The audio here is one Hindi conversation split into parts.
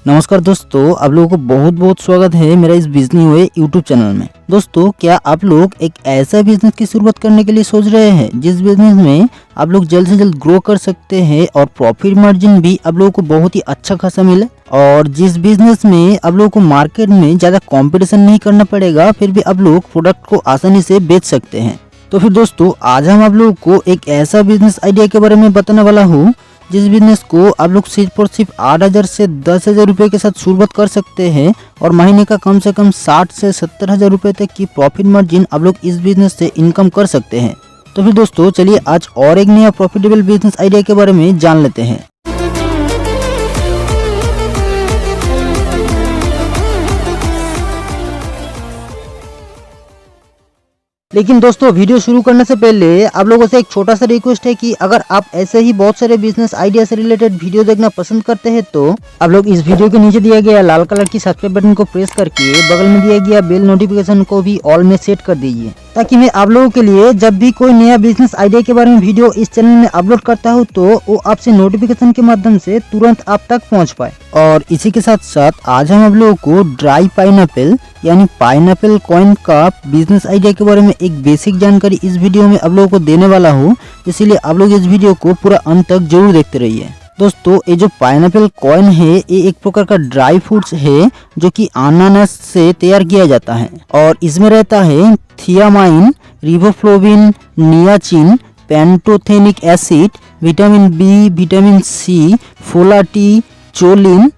नमस्कार दोस्तों, आप लोगों को बहुत बहुत स्वागत है मेरा इस बिजनेस हुए यूट्यूब चैनल में। दोस्तों, क्या आप लोग एक ऐसा बिजनेस की शुरुआत करने के लिए सोच रहे हैं जिस बिजनेस में आप लोग जल्द से जल्द ग्रो कर सकते हैं और प्रॉफिट मार्जिन भी आप लोगों को बहुत ही अच्छा खासा मिले, और जिस बिजनेस में आप लोगों को मार्केट में ज़्यादा कॉम्पिटिशन नहीं करना पड़ेगा, फिर भी आप लोग प्रोडक्ट को आसानी से बेच सकते हैं। तो फिर दोस्तों, आज हम आप लोगों को एक ऐसा बिजनेस आइडिया के बारे में बताने वाला हूँ जिस बिजनेस को आप लोग सिर्फ और सिर्फ 8,000 से 10,000 रुपये के साथ शुरुआत कर सकते हैं और महीने का कम से कम 60 से 70,000 रुपये तक की प्रॉफिट मार्जिन आप लोग इस बिजनेस से इनकम कर सकते हैं। तो फिर दोस्तों, चलिए आज और एक नया प्रॉफिटेबल बिजनेस आइडिया के बारे में जान लेते हैं। लेकिन दोस्तों, वीडियो शुरू करने से पहले आप लोगों से एक छोटा सा रिक्वेस्ट है कि अगर आप ऐसे ही बहुत सारे बिजनेस आइडिया से रिलेटेड वीडियो देखना पसंद करते हैं तो आप लोग इस वीडियो के नीचे दिया गया लाल कलर की सब्सक्राइब बटन को प्रेस करके बगल में दिया गया बेल नोटिफिकेशन को भी ऑल में सेट कर दीजिए, ताकि मैं आप लोगों के लिए जब भी कोई नया बिजनेस आइडिया के बारे में वीडियो इस चैनल में अपलोड करता हूँ तो वो आपसे नोटिफिकेशन के माध्यम से तुरंत आप तक पहुँच पाए। और इसी के साथ साथ आज हम आप लोगों को ड्राई पाइनएप्पल यानी पाइनएप्पल कॉइन का बिजनेस आइडिया के बारे में एक बेसिक जानकारी इस वीडियो में आप लोगों को देने वाला हूँ, इसीलिए आप लोग इस वीडियो को पूरा अंत तक जरूर देखते रहिए। दोस्तों, ये जो पाइनएप्पल कॉइन है ये एक प्रकार का ड्राई फ्रूट्स है जो कि अनानास से तैयार किया जाता है, और इसमें रहता है thiamine, riboflavin, niacin, pantothenic acid, vitamin B, vitamin C, folate, choline,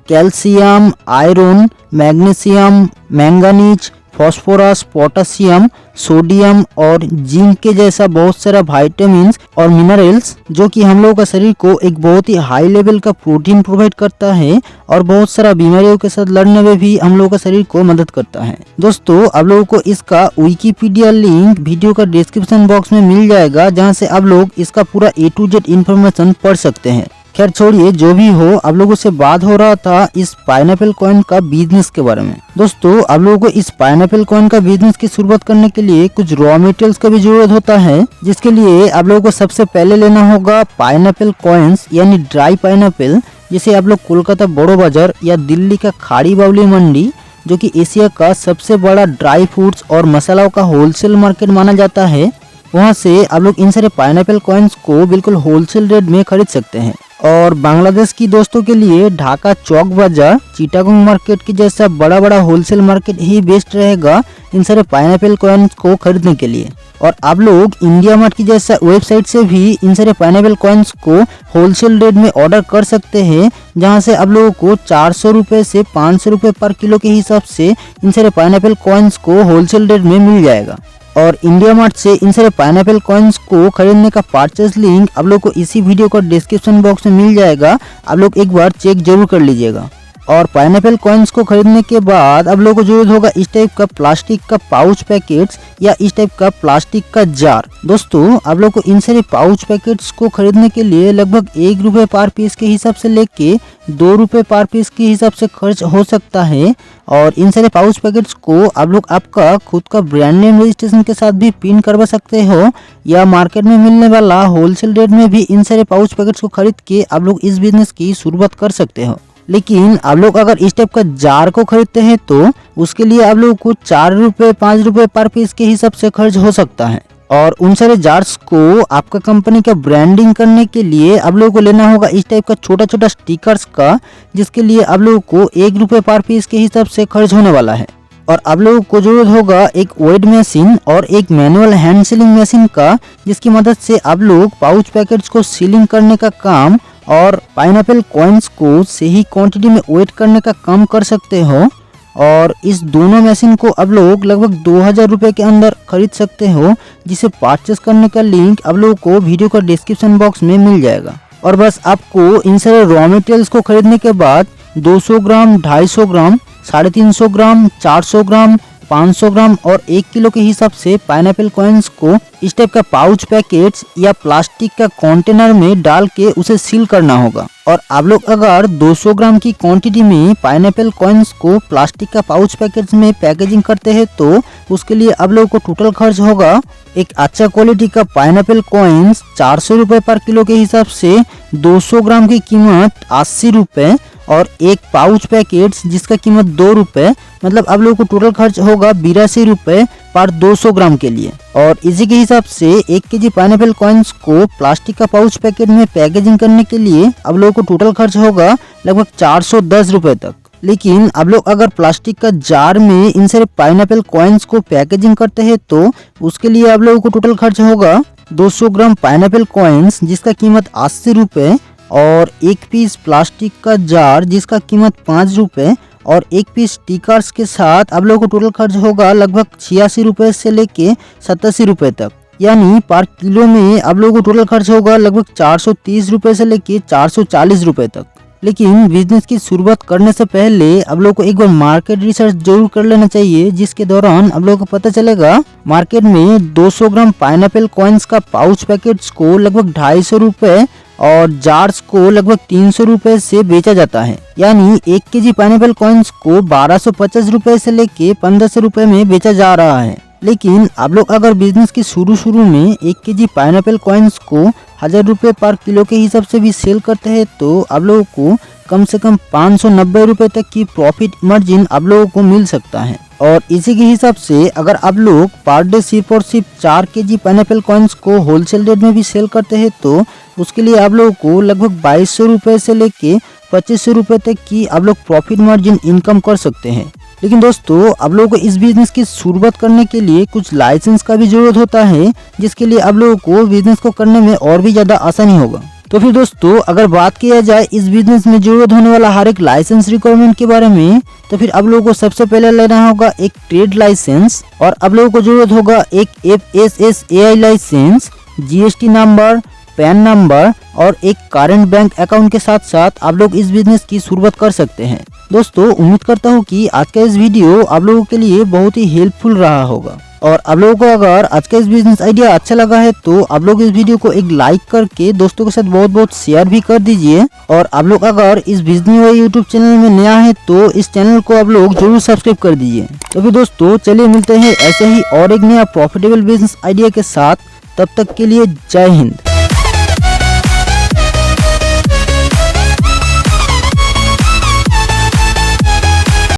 calcium, iron, magnesium, manganese, phosphorus, potassium, sodium और जिंक के जैसा बहुत सारा विटामिन्स और मिनरल्स जो कि हम लोगों का शरीर को एक बहुत ही हाई लेवल का प्रोटीन प्रोवाइड करता है और बहुत सारा बीमारियों के साथ लड़ने में भी हम लोगों का शरीर को मदद करता है। दोस्तों, आप लोगों को इसका विकिपीडिया लिंक वीडियो का डिस्क्रिप्शन बॉक्स में मिल जाएगा, जहां से आप लोग इसका पूरा A to Z इन्फॉर्मेशन पढ़ सकते हैं। खैर छोड़िए, जो भी हो, आप लोगों से बात हो रहा था इस पाइनएप्पल कॉइन का बिजनेस के बारे में। दोस्तों, आप लोगों को इस पाइनएप्पल कॉइन का बिजनेस की शुरुआत करने के लिए कुछ रॉ मटेरियल्स का भी जरूरत होता है, जिसके लिए आप लोगों को सबसे पहले लेना होगा पाइनएप्पल कॉइन्स यानी ड्राई पाइनएप्पल, जिसे आप लोग कोलकाता बड़ो बाजार या दिल्ली का खाड़ी बावली मंडी जो कि एशिया का सबसे बड़ा ड्राई फ्रूट्स और मसालाओं का होलसेल मार्केट माना जाता है, वहाँ से आप लोग इन सारे पाइनएप्पल कॉइन्स को बिल्कुल होलसेल रेट में खरीद सकते हैं। और बांग्लादेश की दोस्तों के लिए ढाका चौक बाजार, चिटागोंग मार्केट की जैसा बड़ा बड़ा होलसेल मार्केट ही बेस्ट रहेगा इन सारे पाइनएप्पल कॉइन्स को खरीदने के लिए। और आप लोग इंडिया मार्ट की जैसा वेबसाइट से भी इन सारे पाइनएप्पल कॉइन्स को होलसेल रेट में ऑर्डर कर सकते हैं, जहां से आप लोगों को 400 रुपये से 500 रुपये पर किलो के हिसाब से इन सारे पाइनएप्पल कॉइन्स को होलसेल रेट में मिल जाएगा। और इंडिया मार्ट से इन सारे पाइनएप्पल कॉइन्स को खरीदने का परचेस लिंक आप लोग को इसी वीडियो का डिस्क्रिप्शन बॉक्स में मिल जाएगा, आप लोग एक बार चेक जरूर कर लीजिएगा। और पाइनएप्पल कॉइन्स को खरीदने के बाद आप लोगों को जरूरत होगा इस टाइप का प्लास्टिक का पाउच पैकेट्स या इस टाइप का प्लास्टिक का जार। दोस्तों, आप लोग को इन सारे पाउच पैकेट्स को खरीदने के लिए लगभग 1 रुपये पर पीस के हिसाब से लेके 2 रुपये पर पीस के हिसाब से खर्च हो सकता है। और इन सारे पाउच पैकेट्स को आप लोग आपका खुद का ब्रांड नेम रजिस्ट्रेशन के साथ भी पिन करवा सकते हो, या मार्केट में मिलने वाला होलसेल रेट में भी इन सारे पाउच पैकेट्स को खरीद के आप लोग इस बिजनेस की शुरुआत कर सकते हो। लेकिन आप लोग अगर इस टाइप का जार को खरीदते हैं तो उसके लिए आप लोगों को 4 रुपये 5 रुपये पर पीस के हिसाब से खर्च हो सकता है। और उन सारे जार्स को आपका कंपनी का ब्रांडिंग करने के लिए आप लोगों को लेना होगा इस टाइप का छोटा छोटा स्टिकर्स का, जिसके लिए आप लोगों को 1 रुपये पर पीस के हिसाब से खर्च होने वाला है। और आप लोगों को जरूरत होगा एक वेट मशीन और एक मैनुअल हैंड सीलिंग मशीन का, जिसकी मदद से आप लोग पाउच पैकेट्स को सीलिंग करने का काम और पाइनएप्पल कॉइन्स को सही क्वांटिटी में वेट करने का काम कर सकते हो। और इस दोनों मशीन को आप लोग लगभग 2000 रुपये के अंदर खरीद सकते हो, जिसे परचेस करने का लिंक आप लोगों को वीडियो का डिस्क्रिप्शन बॉक्स में मिल जाएगा। और बस आपको इन सारे रॉ मटेरियल्स को खरीदने के बाद 200 ग्राम, 250 ग्राम, 350 ग्राम, 400 ग्राम, 500 ग्राम और 1 किलो के हिसाब से पाइनएप्पल कॉइन्स को इस टाइप का पाउच पैकेट्स या प्लास्टिक का कंटेनर में डाल के उसे सील करना होगा। और आप लोग अगर 200 ग्राम की क्वांटिटी में पाइनएप्पल कॉइन्स को प्लास्टिक का पाउच पैकेट्स में पैकेजिंग करते हैं तो उसके लिए आप लोगों को टोटल खर्च होगा एक अच्छा क्वालिटी का पाइनएप्पल कॉइन्स 400 रुपये पर किलो के हिसाब से 200 ग्राम की कीमत 80 रुपये और एक पाउच पैकेट्स जिसका कीमत 2 रुपए, मतलब आप लोगों को टोटल खर्च होगा 82 रुपए पर 200 ग्राम के लिए। और इसी के हिसाब से 1 केजी पाइनएप्पल कॉइन्स को प्लास्टिक का पाउच पैकेट में पैकेजिंग करने के लिए आप लोगों को टोटल खर्च होगा लगभग 410 रुपए तक। लेकिन आप लोग अगर प्लास्टिक का जार में इन सारे पाइनएप्पल कॉइन्स को पैकेजिंग करते हैं तो उसके लिए आप लोगों को टोटल खर्च होगा 200 ग्राम पाइनएप्पल कॉइन्स जिसका कीमत 80 रुपए, और एक पीस प्लास्टिक का जार जिसका कीमत 5 रुपए, और एक पीस स्टिकर्स के साथ आप लोगों को टोटल खर्च होगा लगभग 86 रुपए से लेके 87 रुपए तक। यानी पर किलो में आप लोगों को टोटल खर्च होगा लगभग 430 रुपए से लेके 440 रुपए तक। लेकिन बिजनेस की शुरुआत करने से पहले आप लोगों को एक बार मार्केट रिसर्च जरूर कर लेना चाहिए, जिसके दौरान आप लोगों को पता चलेगा मार्केट में 200 ग्राम पाइनएप्पल कॉइन्स का पाउच पैकेट्स को लगभग 250 रुपए और जार्स को लगभग 300 रुपए से बेचा जाता है। यानी 1 केजी पाइनएप्पल कॉइन्स को 1250 रुपए से लेके 1500 रुपए में बेचा जा रहा है। लेकिन आप लोग अगर बिजनेस की शुरू में 1 केजी पाइनएप्पल कॉइन्स को 1000 रुपए पर किलो के हिसाब से भी सेल करते हैं तो आप लोगों को कम से कम 590 रुपए तक की प्रॉफिट मार्जिन आप लोगों को मिल सकता है। और इसी के हिसाब से अगर आप लोग पर डे सिर्फ और सिर्फ 4 केजी पाइनएप्पल कॉइन्स को होलसेल रेट में भी सेल करते हैं तो उसके लिए आप लोगों को लगभग 2200 रुपए से लेके 2500 रुपए तक की आप लोग प्रॉफिट मार्जिन इनकम कर सकते हैं। लेकिन दोस्तों आप लोगों को इस बिजनेस की शुरुआत करने के लिए कुछ लाइसेंस का भी जरूरत होता है, जिसके लिए आप लोगों को बिजनेस को करने में और भी ज्यादा आसानी होगा। तो फिर दोस्तों अगर बात किया जाए इस बिजनेस में जरूरत होने वाला हर एक लाइसेंस रिक्वायरमेंट के बारे में, तो फिर आप लोगों को सबसे पहले लेना होगा एक ट्रेड लाइसेंस, और आप लोगों को जरूरत होगा एक FSSAI license, GST number, PAN number और एक करंट बैंक अकाउंट के साथ साथ आप लोग इस बिजनेस की शुरुआत कर सकते हैं। दोस्तों उम्मीद करता हूँ कि आज का इस वीडियो आप लोगों के लिए बहुत ही हेल्पफुल रहा होगा, और आप लोगों को अगर आज का इस बिजनेस आइडिया अच्छा लगा है तो आप लोग इस वीडियो को एक लाइक करके दोस्तों के साथ बहुत बहुत शेयर भी कर दीजिए। और आप लोग अगर इस बिजनेस वाई यूट्यूब चैनल में नया है तो इस चैनल को आप लोग जरूर सब्सक्राइब कर दीजिए। तो फिर दोस्तों चलिए मिलते हैं ऐसे ही और एक नया प्रॉफिटेबल बिजनेस आइडिया के साथ, तब तक के लिए जय हिंद।